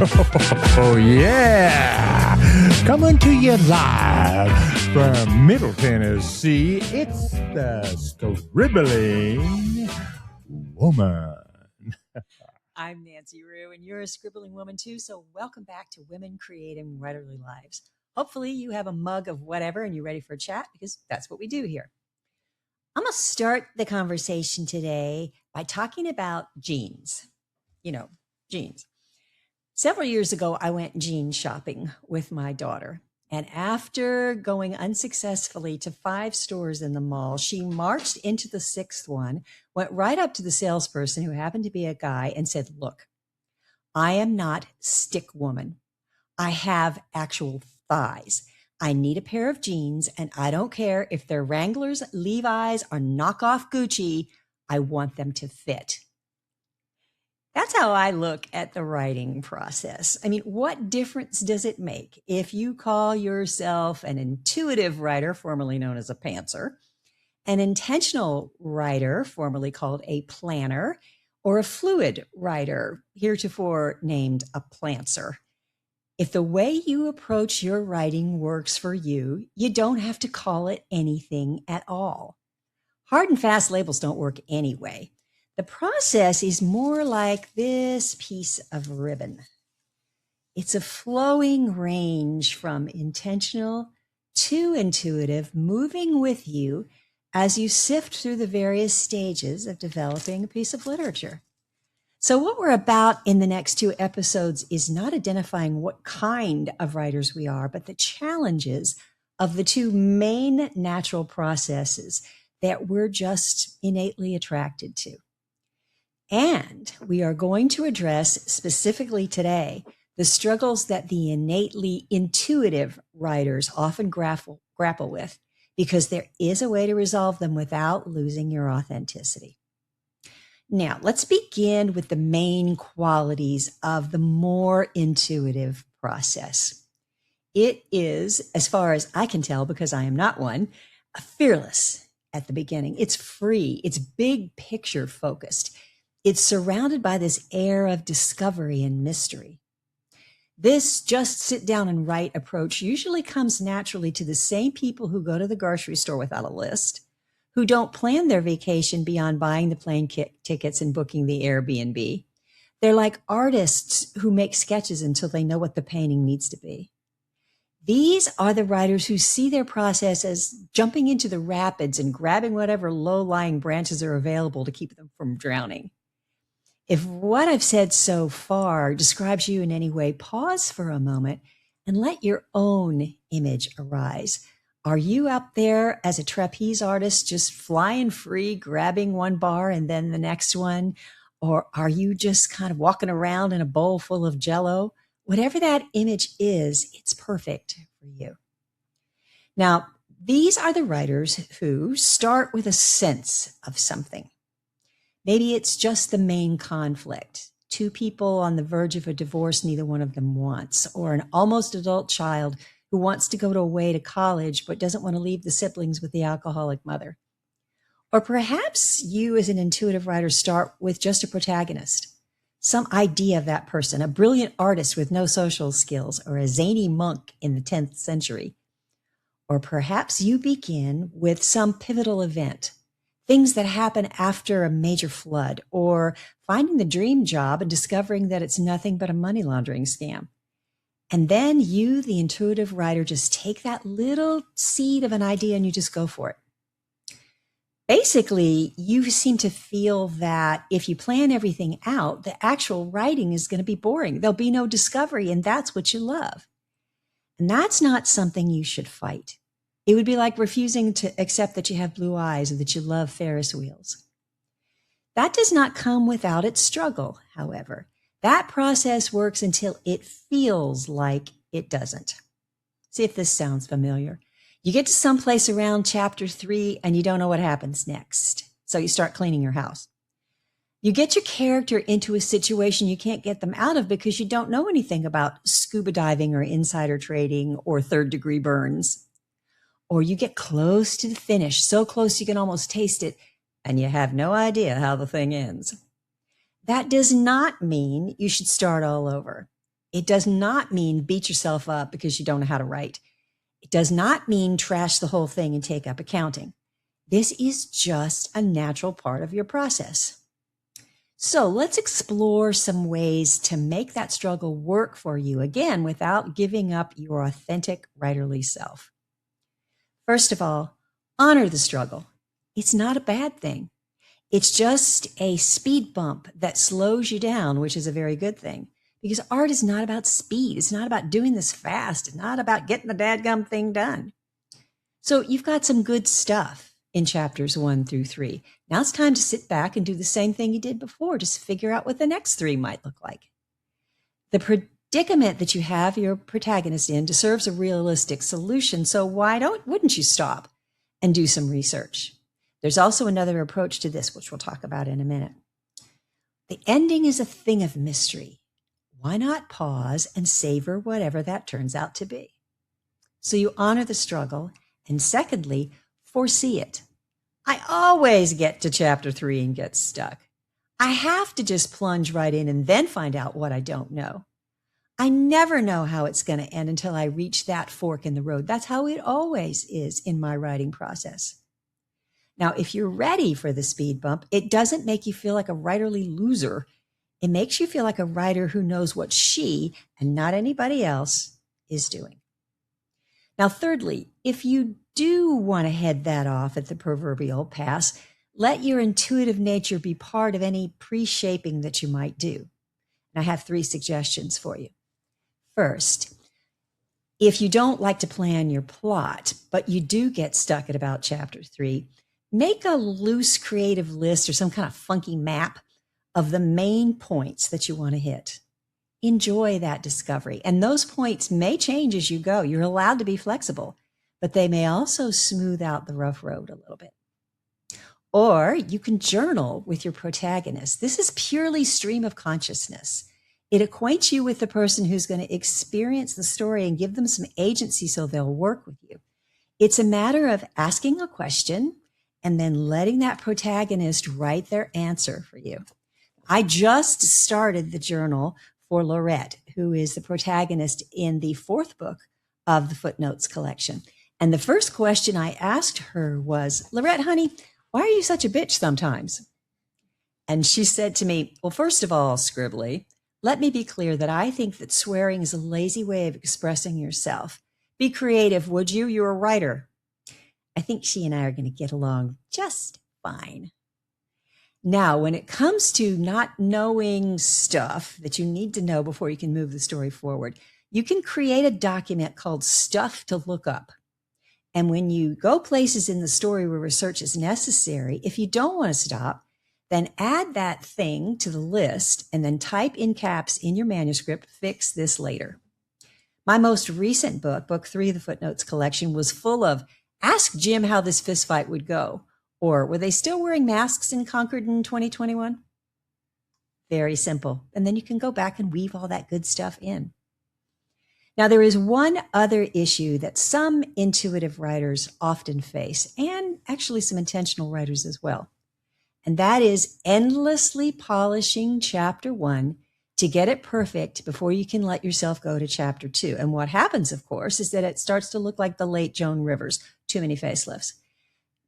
Oh, yeah. Coming to you live from Middle Tennessee, it's the Scribbling Woman. I'm Nancy Rue, and you're a scribbling woman too, so welcome back to Women Creating Writerly Lives. Hopefully you have a mug of whatever and you're ready for a chat, because that's what we do here. I'm going to start the conversation today by talking about jeans. Jeans. Several years ago, I went jean shopping with my daughter. And after going unsuccessfully to 5 stores in the mall, she marched into the 6th one, went right up to the salesperson, who happened to be a guy, and said, "Look, I am not stick woman. I have actual thighs. I need a pair of jeans, and I don't care if they're Wranglers, Levi's, or knockoff Gucci. I want them to fit." That's how I look at the writing process. I mean, what difference does it make if you call yourself an intuitive writer, formerly known as a pantser, an intentional writer, formerly called a planner, or a fluid writer, heretofore named a plantser? If the way you approach your writing works for you, you don't have to call it anything at all. Hard and fast labels don't work anyway. The process is more like this piece of ribbon. It's a flowing range from intentional to intuitive, moving with you as you sift through the various stages of developing a piece of literature. So what we're about in the next 2 episodes is not identifying what kind of writers we are, but the challenges of the 2 main natural processes that we're just innately attracted to. And we are going to address specifically today the struggles that the innately intuitive writers often grapple with, because there is a way to resolve them without losing your authenticity. Now, let's begin with the main qualities of the more intuitive process. It is, as far as I can tell, because I am not one, fearless at the beginning. It's free. It's big picture focused. It's surrounded by this air of discovery and mystery. This just sit down and write approach usually comes naturally to the same people who go to the grocery store without a list, who don't plan their vacation beyond buying the plane tickets and booking the Airbnb. They're like artists who make sketches until they know what the painting needs to be. These are the writers who see their process as jumping into the rapids and grabbing whatever low-lying branches are available to keep them from drowning. If what I've said so far describes you in any way, pause for a moment and let your own image arise. Are you out there as a trapeze artist, just flying free, grabbing one bar and then the next one? Or are you just kind of walking around in a bowl full of Jell-O? Whatever that image is, it's perfect for you. Now, these are the writers who start with a sense of something. Maybe it's just the main conflict. 2 people on the verge of a divorce neither one of them wants, or an almost adult child who wants to go away to college but doesn't want to leave the siblings with the alcoholic mother. Or perhaps you as an intuitive writer start with just a protagonist, some idea of that person, a brilliant artist with no social skills, or a zany monk in the 10th century. Or perhaps you begin with some pivotal event, things that happen after a major flood, or finding the dream job and discovering that it's nothing but a money laundering scam. And then you, the intuitive writer, just take that little seed of an idea and you just go for it. Basically, you seem to feel that if you plan everything out, the actual writing is going to be boring. There'll be no discovery, and that's what you love. And that's not something you should fight. It would be like refusing to accept that you have blue eyes or that you love Ferris wheels. That does not come without its struggle, however. That process works until it feels like it doesn't. See if this sounds familiar. You get to someplace around chapter 3 and you don't know what happens next. So you start cleaning your house. You get your character into a situation you can't get them out of because you don't know anything about scuba diving or insider trading or 3rd-degree burns. Or you get close to the finish, so close you can almost taste it, and you have no idea how the thing ends. That does not mean you should start all over. It does not mean beat yourself up because you don't know how to write. It does not mean trash the whole thing and take up accounting. This is just a natural part of your process. So let's explore some ways to make that struggle work for you, again, without giving up your authentic writerly self. First of all, honor the struggle. It's not a bad thing. It's just a speed bump that slows you down, which is a very good thing. Because art is not about speed. It's not about doing this fast. It's not about getting the dadgum thing done. So you've got some good stuff in chapters 1 through 3. Now it's time to sit back and do the same thing you did before. Just figure out what the next 3 might look like. The predicament that you have your protagonist in deserves a realistic solution. So wouldn't you stop and do some research? There's also another approach to this, which we'll talk about in a minute. The ending is a thing of mystery. Why not pause and savor whatever that turns out to be? So you honor the struggle, and secondly, foresee it. I always get to chapter 3 and get stuck. I have to just plunge right in and then find out what I don't know. I never know how it's going to end until I reach that fork in the road. That's how it always is in my writing process. Now, if you're ready for the speed bump, it doesn't make you feel like a writerly loser. It makes you feel like a writer who knows what she, and not anybody else, is doing. Now, thirdly, if you do want to head that off at the proverbial pass, let your intuitive nature be part of any pre-shaping that you might do. And I have 3 suggestions for you. First, if you don't like to plan your plot, but you do get stuck at about chapter 3, make a loose creative list or some kind of funky map of the main points that you want to hit. Enjoy that discovery. And those points may change as you go. You're allowed to be flexible, but they may also smooth out the rough road a little bit. Or you can journal with your protagonist. This is purely stream of consciousness. It acquaints you with the person who's going to experience the story and give them some agency so they'll work with you. It's a matter of asking a question and then letting that protagonist write their answer for you. I just started the journal for Lorette, who is the protagonist in the 4th book of the Footnotes collection. And the first question I asked her was, Lorette, honey, why are you such a bitch sometimes? And she said to me, well, first of all, Scribbly, let me be clear that I think that swearing is a lazy way of expressing yourself. Be creative, would you? You're a writer. I think she and I are going to get along just fine. Now, when it comes to not knowing stuff that you need to know before you can move the story forward, you can create a document called Stuff to Look Up. And when you go places in the story where research is necessary, if you don't want to stop, then add that thing to the list and then type in caps in your manuscript, fix this later. My most recent book, book 3 of the Footnotes collection, was full of ask Jim how this fistfight would go. Or were they still wearing masks in Concord in 2021? Very simple. And then you can go back and weave all that good stuff in. Now, there is one other issue that some intuitive writers often face, and actually some intentional writers as well. And that is endlessly polishing chapter 1 to get it perfect before you can let yourself go to chapter 2. And what happens, of course, is that it starts to look like the late Joan Rivers, too many facelifts.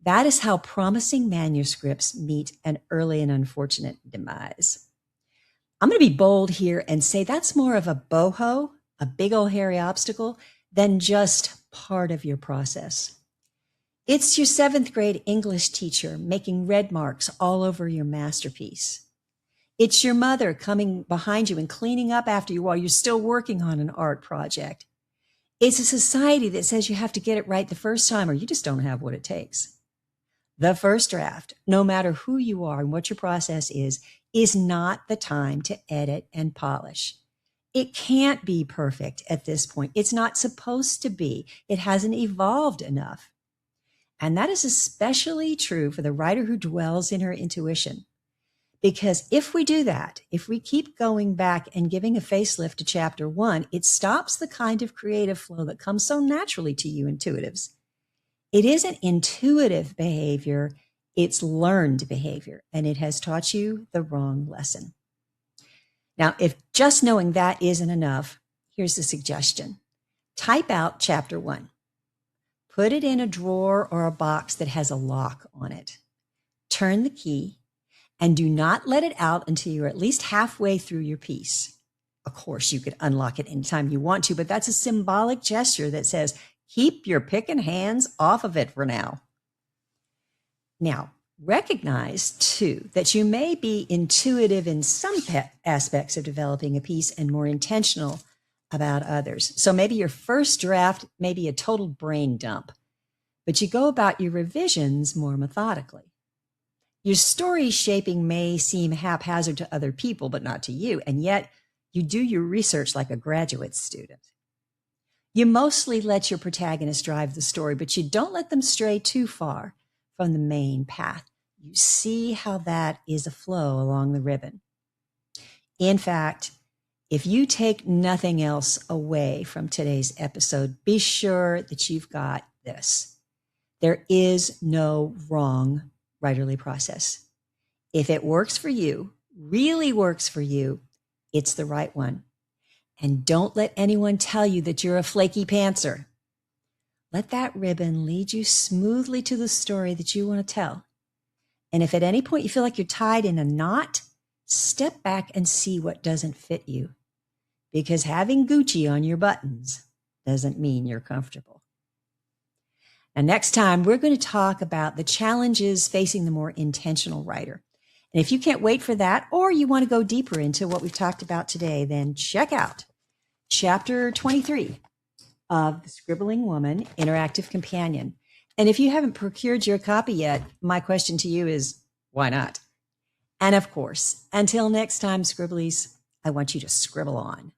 That is how promising manuscripts meet an early and unfortunate demise. I'm going to be bold here and say that's more of a boho, a big old hairy obstacle, than just part of your process. It's your 7th grade English teacher making red marks all over your masterpiece. It's your mother coming behind you and cleaning up after you while you're still working on an art project. It's a society that says you have to get it right the first time or you just don't have what it takes. The first draft, no matter who you are and what your process is not the time to edit and polish. It can't be perfect at this point. It's not supposed to be. It hasn't evolved enough. And that is especially true for the writer who dwells in her intuition. Because if we do that, if we keep going back and giving a facelift to chapter 1, it stops the kind of creative flow that comes so naturally to you intuitives. It isn't intuitive behavior, it's learned behavior, and it has taught you the wrong lesson. Now, if just knowing that isn't enough, here's a suggestion. Type out chapter 1. Put it in a drawer or a box that has a lock on it. Turn the key and do not let it out until you're at least halfway through your piece. Of course, you could unlock it anytime you want to, but that's a symbolic gesture that says, keep your picking hands off of it for now. Now, recognize, too, that you may be intuitive in some aspects of developing a piece and more intentional about others. So maybe your first draft may be a total brain dump, but you go about your revisions more methodically. Your story shaping may seem haphazard to other people, but not to you, and yet you do your research like a graduate student. You mostly let your protagonist drive the story, but you don't let them stray too far from the main path. You see how that is a flow along the ribbon. In fact, if you take nothing else away from today's episode, be sure that you've got this. There is no wrong writerly process. If it works for you, really works for you, it's the right one. And don't let anyone tell you that you're a flaky pantser. Let that ribbon lead you smoothly to the story that you want to tell. And if at any point you feel like you're tied in a knot, step back and see what doesn't fit you. Because having Gucci on your buttons doesn't mean you're comfortable. Now, next time, we're going to talk about the challenges facing the more intentional writer. And if you can't wait for that, or you want to go deeper into what we've talked about today, then check out Chapter 23 of The Scribbling Woman Interactive Companion. And if you haven't procured your copy yet, my question to you is, why not? And of course, until next time, Scribblies, I want you to scribble on.